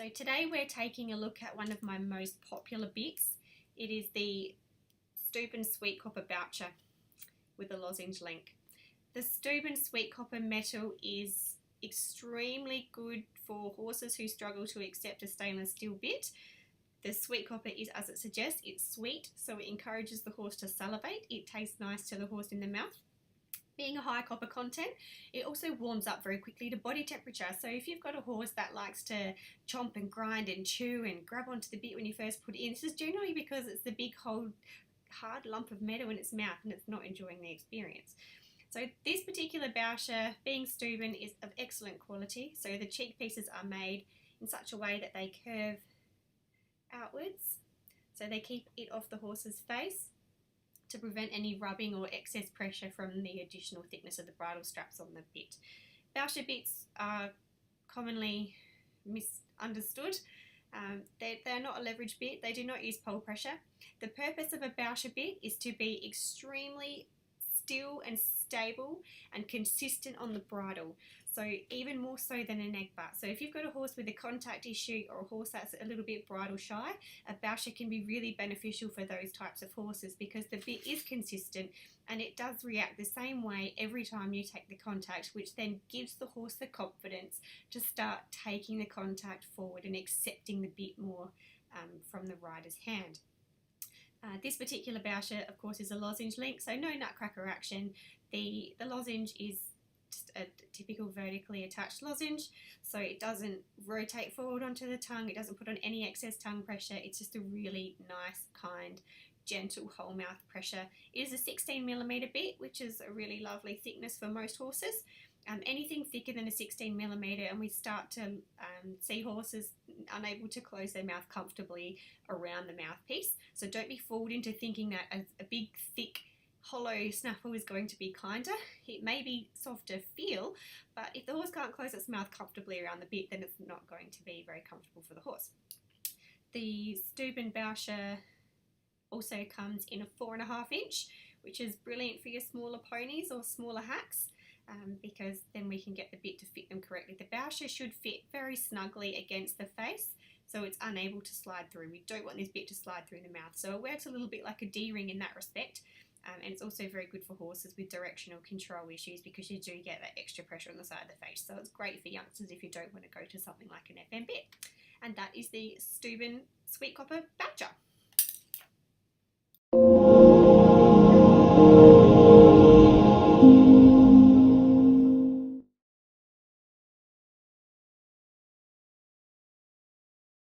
So today we're taking a look at one of my most popular bits. It is the Stubben Sweet Copper Boucher with a lozenge link. The Stubben Sweet Copper metal is extremely good for horses who struggle to accept a stainless steel bit. The sweet copper is, as it suggests, it's sweet, so it encourages the horse to salivate. It tastes nice to the horse in the mouth. Being a high copper content, it also warms up very quickly to body temperature. So if you've got a horse that likes to chomp and grind and chew and grab onto the bit when you first put it in, this is generally because it's the big hard lump of metal in its mouth and it's not enjoying the experience. So this particular Boucher, being Stubben, is of excellent quality. So the cheek pieces are made in such a way that they curve outwards, so they keep it off the horse's face to prevent any rubbing or excess pressure from the additional thickness of the bridle straps on the bit. Boucher bits are commonly misunderstood. They're not a leverage bit. They do not use pole pressure. The purpose of a Boucher bit is to be extremely still and stable and consistent on the bridle, so even more so than an egg butt. So if you've got a horse with a contact issue or a horse that's a little bit bridle shy, a Boucher can be really beneficial for those types of horses because the bit is consistent and it does react the same way every time you take the contact, which then gives the horse the confidence to start taking the contact forward and accepting the bit more from the rider's hand. This particular Boucher, of course, is a lozenge link, so no nutcracker action. The lozenge is just a typical vertically attached lozenge, so it doesn't rotate forward onto the tongue, it doesn't put on any excess tongue pressure. It's just a really nice, kind, gentle whole mouth pressure. It is a 16mm bit, which is a really lovely thickness for most horses. Anything thicker than a 16mm and we start to see horses unable to close their mouth comfortably around the mouthpiece. So don't be fooled into thinking that a big, thick, hollow snaffle is going to be kinder. It may be softer feel, but if the horse can't close its mouth comfortably around the bit, then it's not going to be very comfortable for the horse. The Stubben Boucher also comes in a 4.5 inch, which is brilliant for your smaller ponies or smaller hacks. Because then we can get the bit to fit them correctly. The Boucher should fit very snugly against the face, so it's unable to slide through. We don't want this bit to slide through the mouth, so it works a little bit like a D-ring in that respect, and it's also very good for horses with directional control issues because you do get that extra pressure on the side of the face, so it's great for youngsters if you don't want to go to something like an FM bit. And that is the Stubben Sweet Copper Boucher.